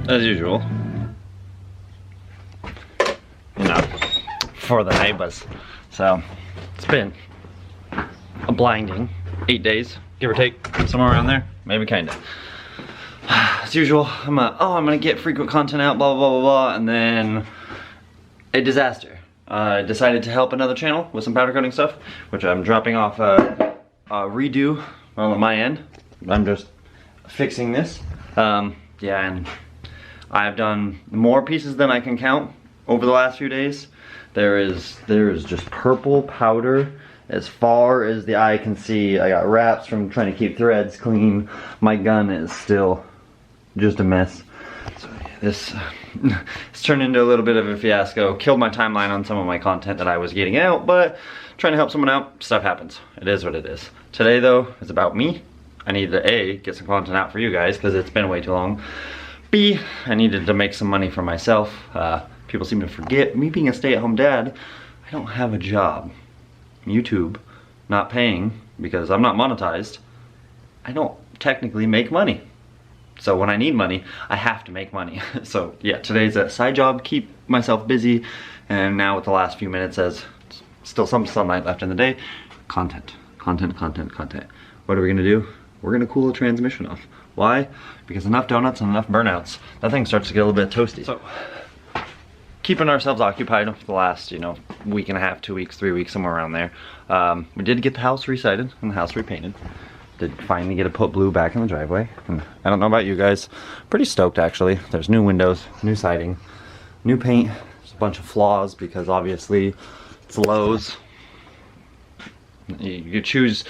as usual. You know, for the neighbors. So, it's been a blinding 8 days, give or take, somewhere around there, maybe kinda. As usual, I'm gonna get frequent content out, blah, blah, blah, blah, and then a disaster. I decided to help another channel with some powder coating stuff, which I'm dropping off a redo on my end. I'm just fixing this. Yeah, and I've done more pieces than I can count over the last few days. There is just purple powder as far as the eye can see. I got wraps from trying to keep threads clean. My gun is still just a mess. So yeah, this it's turned into a little bit of a fiasco. Killed my timeline on some of my content that I was getting out, but trying to help someone out, stuff happens. It is what it is. Today though, is about me. I needed to A, get some content out for you guys because it's been way too long. B, I needed to make some money for myself. People seem to forget, me being a stay-at-home dad, I don't have a job. YouTube not paying because I'm not monetized. I don't technically make money. So when I need money, I have to make money. So yeah, today's a side job, keep myself busy, and now with the last few minutes as still some sunlight left in the day, content. What are we gonna do? We're gonna cool the transmission off. Why? Because enough donuts and enough burnouts, that thing starts to get a little bit toasty. So, keeping ourselves occupied for the last, week and a half, 2 weeks, 3 weeks, somewhere around there. We did get the house resided and the house repainted. Did finally get a put blue back in the driveway. And I don't know about you guys, pretty stoked actually. There's new windows, new siding, new paint. There's a bunch of flaws because obviously it's Lowe's. You choose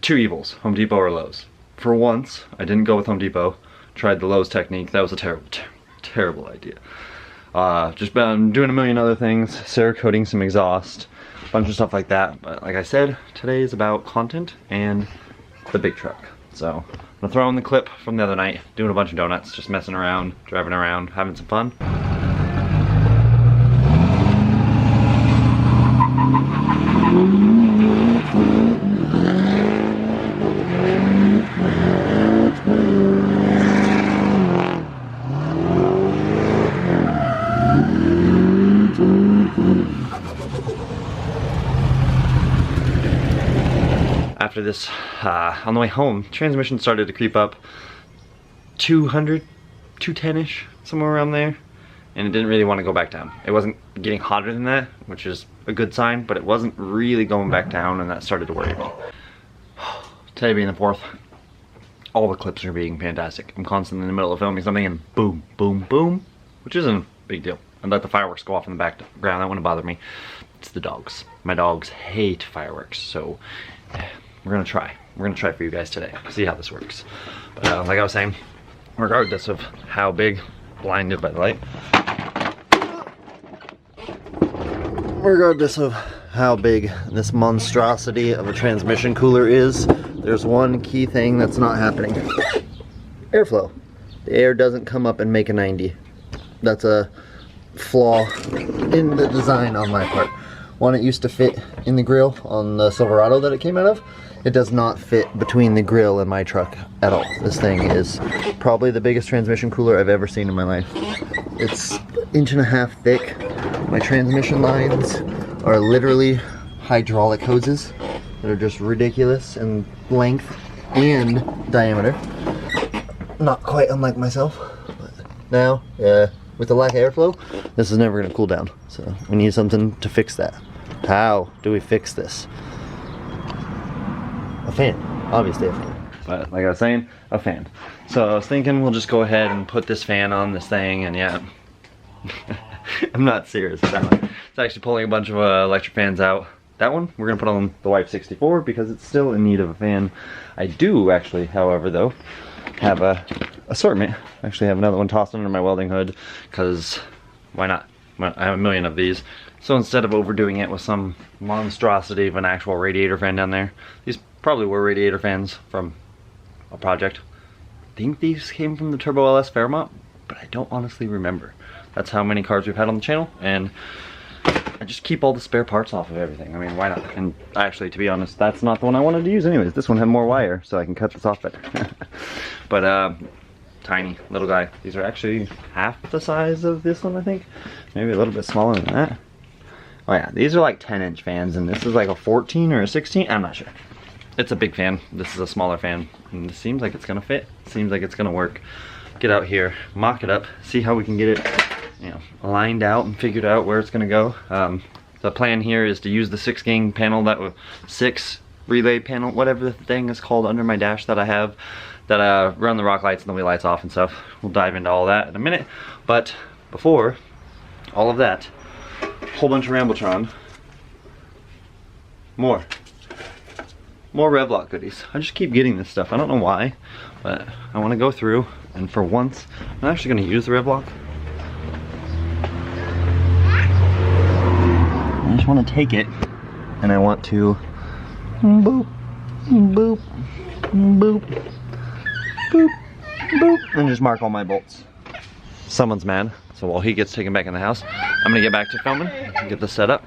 two evils, Home Depot or Lowe's. For once, I didn't go with Home Depot. Tried the Lowe's technique. That was a terrible idea. Just been doing a million other things, Cerakoting some exhaust, a bunch of stuff like that. But like I said, today is about content and the big truck. So I'm gonna throw in the clip from the other night, doing a bunch of donuts, just messing around, driving around, having some fun. After this, on the way home, transmission started to creep up 200, 210-ish, somewhere around there, and it didn't really want to go back down. It wasn't getting hotter than that, which is a good sign, but it wasn't really going back down, and that started to worry me. Today being the 4th, all the clips are being fantastic. I'm constantly in the middle of filming something and boom, boom, boom, which isn't a big deal. I let the fireworks go off in the background, that wouldn't bother me. It's the dogs. My dogs hate fireworks, so we're gonna try. We're gonna try for you guys today. See how this works. But like I was saying, regardless of how big, blinded by the light. Regardless of how big this monstrosity of a transmission cooler is, there's one key thing that's not happening. Airflow. The air doesn't come up and make a 90. That's a flaw in the design on my part. One, it used to fit in the grill on the Silverado that it came out of. It does not fit between the grill and my truck at all. This thing is probably the biggest transmission cooler I've ever seen in my life. It's 1.5 inches thick. My transmission lines are literally hydraulic hoses that are just ridiculous in length and diameter. Not quite unlike myself, but now, with the lack of airflow, this is never going to cool down. So we need something to fix that. How do we fix this? A fan, obviously a fan. But like I was saying, a fan. So I was thinking we'll just go ahead and put this fan on this thing, and yeah, I'm not serious about it. It's actually pulling a bunch of electric fans out. That one, we're gonna put on the Wife 64 because it's still in need of a fan. I do actually, however, though, have a assortment. I actually have another one tossed under my welding hood, because why not? I have a million of these. So instead of overdoing it with some monstrosity of an actual radiator fan down there, these probably were radiator fans from a project. I think these came from the Turbo LS Fairmont, but I don't honestly remember. That's how many cars we've had on the channel, and I just keep all the spare parts off of everything. I mean, why not? And actually, to be honest, that's not the one I wanted to use anyways. This one had more wire, so I can cut this off better. But tiny little guy. These are actually half the size of this one, I think. Maybe a little bit smaller than that. Oh yeah, these are like 10-inch fans, and this is like a 14 or a 16. I'm not sure. It's a big fan. This is a smaller fan, and it seems like it's gonna fit. Seems like it's gonna work. Get out here, mock it up, see how we can get it, you know, lined out and figured out where it's gonna go. The plan here is to use the 6-gang panel, that was 6 relay panel, whatever the thing is called under my dash that I have, that run the rock lights and the wheel lights off and stuff. We'll dive into all that in a minute, but before all of that, whole bunch of Rambletron, more Revlock goodies. I just keep getting this stuff. I don't know why, but I want to go through, and for once, I'm actually going to use the Revlock. I just want to take it, and I want to boop, boop, boop, boop, boop, and just mark all my bolts. Someone's mad, so while he gets taken back in the house, I'm going to get back to filming and get this set up.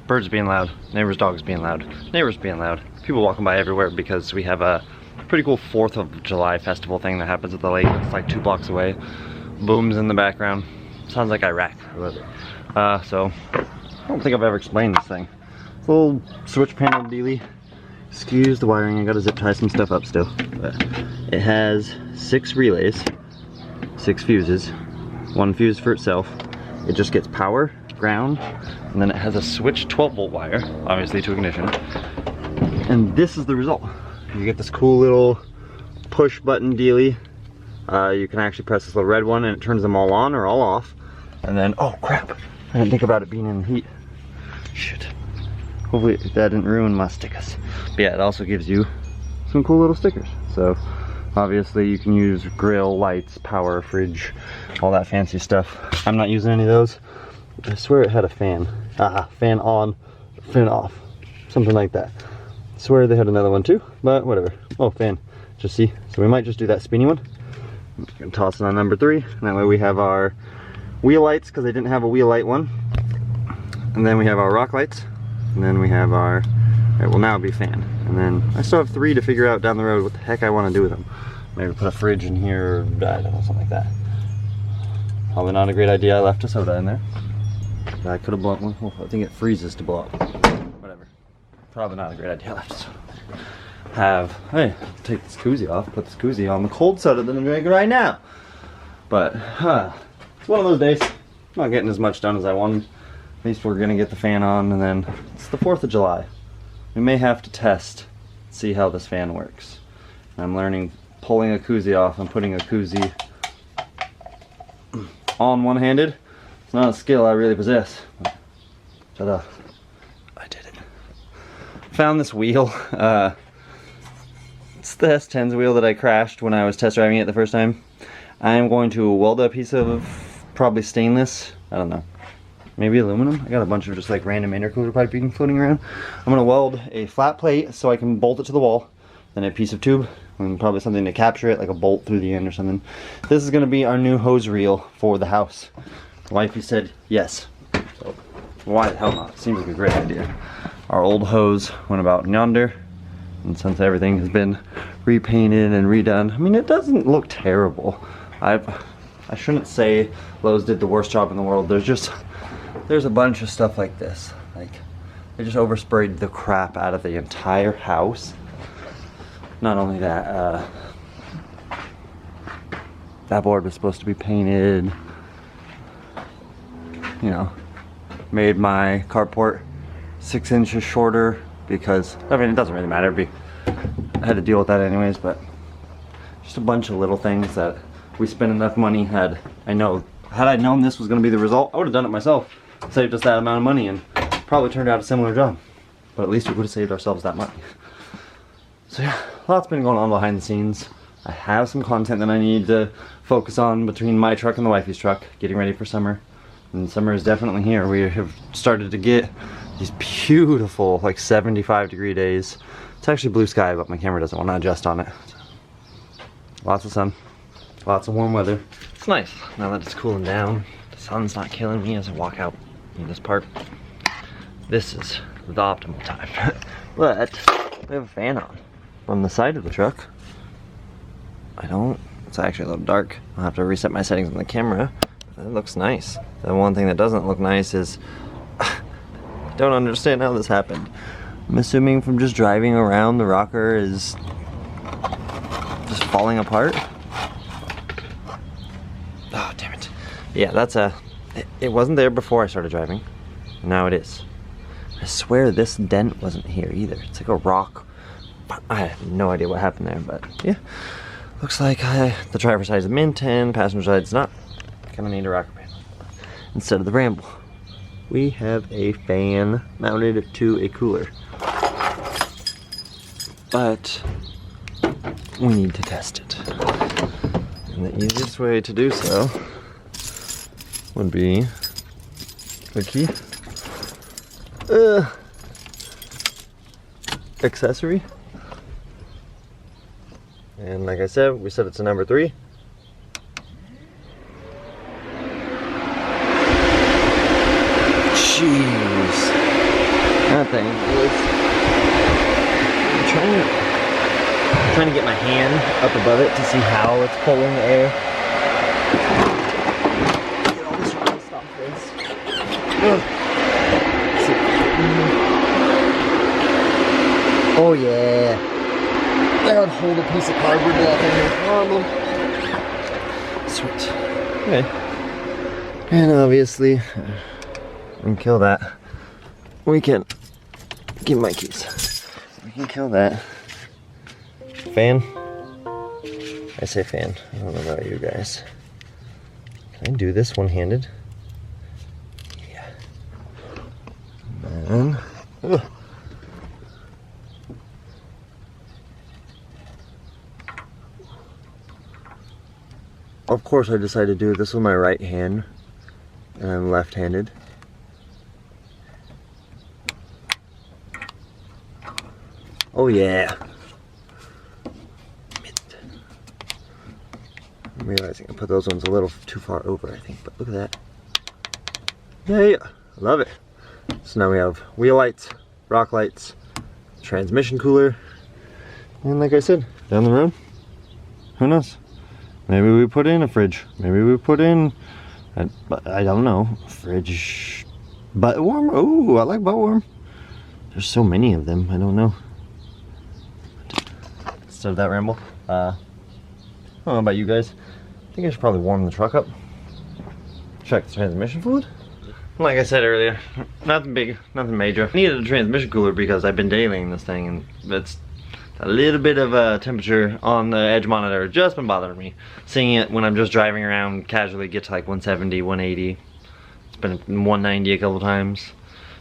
Birds being loud, neighbors' dogs being loud, neighbors being loud, people walking by everywhere because we have a pretty cool 4th of July festival thing that happens at the lake. It's like 2 blocks away. Booms in the background. Sounds like Iraq. I love it. So, I don't think I've ever explained this thing. It's a little switch panel dealie. Excuse the wiring, I gotta zip tie some stuff up still. But it has 6 relays, 6 fuses, 1 fuse for itself. It just gets power, ground, and then it has a switch 12-volt wire, obviously to ignition. And this is the result. You get this cool little push button dealie. You can actually press this little red one and it turns them all on or all off. And then, oh crap, I didn't think about it being in the heat. Shit. Hopefully that didn't ruin my stickers. But yeah, it also gives you some cool little stickers. So obviously you can use grill, lights, power, fridge, all that fancy stuff. I'm not using any of those. I swear it had a fan. Fan on, fan off. Something like that. I swear they had another one too, but whatever. Oh, fan. Just see. So we might just do that spinny one. I'm gonna toss it on number 3. And that way we have our wheel lights, because they didn't have a wheel light one. And then we have our rock lights. And then we have our, it will now be fan. And then I still have 3 to figure out down the road what the heck I want to do with them. Maybe put a fridge in here, or I don't know, something like that. Probably not a great idea. I left a soda in there. I could have blown one. Well, I think it freezes to blow up. Whatever. Probably not a great idea. I left a soda. Hey, take this koozie off. Put this koozie on the cold soda that I'm drinking right now. But, it's one of those days. I'm not getting as much done as I wanted. At least we're gonna get the fan on, and then it's the 4th of July. We may have to test, see how this fan works. I'm learning pulling a koozie off and putting a koozie on one-handed. It's not a skill I really possess. Ta-da. I did it. Found this wheel. It's the S10's wheel that I crashed when I was test driving it the first time. I'm going to weld a piece of probably stainless, I don't know, maybe aluminum. I got a bunch of just like random intercooler piping floating around. I'm gonna weld a flat plate so I can bolt it to the wall, then a piece of tube, and probably something to capture it, like a bolt through the end or something. This is gonna be our new hose reel for the house. Wifey said yes. So why the hell not? Seems like a great idea. Our old hose went about yonder, and since everything has been repainted and redone, I mean, it doesn't look terrible. I shouldn't say Lowe's did the worst job in the world. There's a bunch of stuff like this. Like, they just oversprayed the crap out of the entire house. Not only that, that board was supposed to be painted. You know, made my carport 6 inches shorter because, I mean, it doesn't really matter. I had to deal with that anyways, but just a bunch of little things that we spent enough money. Had I known this was going to be the result, I would have done it myself. Saved us that amount of money and probably turned out a similar job. But at least we would have saved ourselves that money. So yeah, lots been going on behind the scenes. I have some content that I need to focus on between my truck and the wifey's truck, getting ready for summer. And summer is definitely here. We have started to get these beautiful, like 75-degree days. It's actually blue sky, but my camera doesn't want to adjust on it. So, lots of sun, lots of warm weather. It's nice now that it's cooling down. The sun's not killing me as I walk out in this part. This is the optimal time. But we have a fan on from the side of the truck. It's actually a little dark. I'll have to reset my settings on the camera. It looks nice. The one thing that doesn't look nice is I don't understand how this happened. I'm assuming from just driving around, the rocker is just falling apart. Oh, damn it. Yeah, it wasn't there before I started driving. Now it is. I swear this dent wasn't here either. It's like a rock. I have no idea what happened there, but yeah. Looks like the driver's side is mint and passenger side's not. Gonna need a rocker panel instead of the Ramble. We have a fan mounted to a cooler, but we need to test it. And the easiest way to do so would be the key accessory. And like I said, we set it to number 3. Jeez, that thing is. I'm trying to get my hand up above it to see how it's pulling the air. Get all this rust off this. Oh yeah, that would hold a piece of cardboard off in normal. Sweet. Okay, and obviously. And kill that. We can give my keys. We can kill that. Fan. I say fan. I don't know about you guys. Can I do this one-handed? Yeah. And of course I decided to do this with my right hand, and I'm left-handed. Oh yeah. I'm realizing I put those ones a little too far over, I think, but look at that. Yeah, I love it. So now we have wheel lights, rock lights, transmission cooler, and like I said, down the road, who knows? Maybe we put in a fridge. Maybe we put in, I don't know, fridge, butt warmer. Ooh, I like butt warm. There's so many of them, I don't know. Instead of that Ramble, I don't know about you guys. I think I should probably warm the truck up. Check the transmission fluid. Like I said earlier, nothing big, nothing major. I needed a transmission cooler because I've been dailying this thing, and the A little bit of a temperature on the edge monitor just been bothering me. Seeing it when I'm just driving around casually get to like 170, 180. It's been 190 a couple times.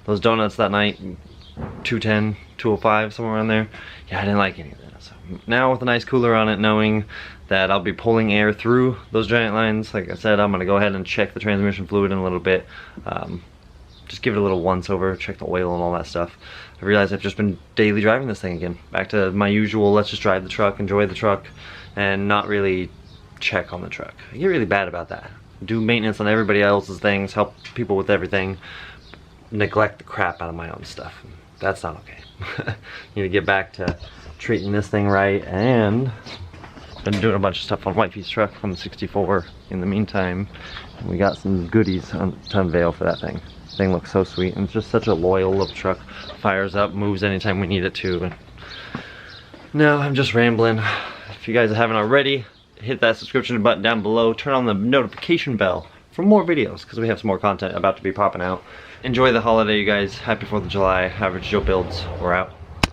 Those donuts that night, 210, 205, somewhere around there. Yeah, I didn't like any of that. So now with a nice cooler on it, knowing that I'll be pulling air through those giant lines, like I said, I'm gonna go ahead and check the transmission fluid in a little bit. Just give it a little once over, check the oil and all that stuff. I realized I've just been daily driving this thing again. Back to my usual, let's just drive the truck, enjoy the truck, and not really check on the truck. I get really bad about that. Do maintenance on everybody else's things, help people with everything, neglect the crap out of my own stuff. That's not okay. Need to get back to treating this thing right, and been doing a bunch of stuff on Wifey's truck from the 64 in the meantime. We got some goodies to unveil for that thing. Thing looks so sweet, and it's just such a loyal little truck. Fires up, moves anytime we need it to. And no, I'm just rambling. If you guys haven't already, hit that subscription button down below, turn on the notification bell for more videos, because we have some more content about to be popping out. Enjoy the holiday, you guys. Happy 4th of July. Average Joe builds. We're out.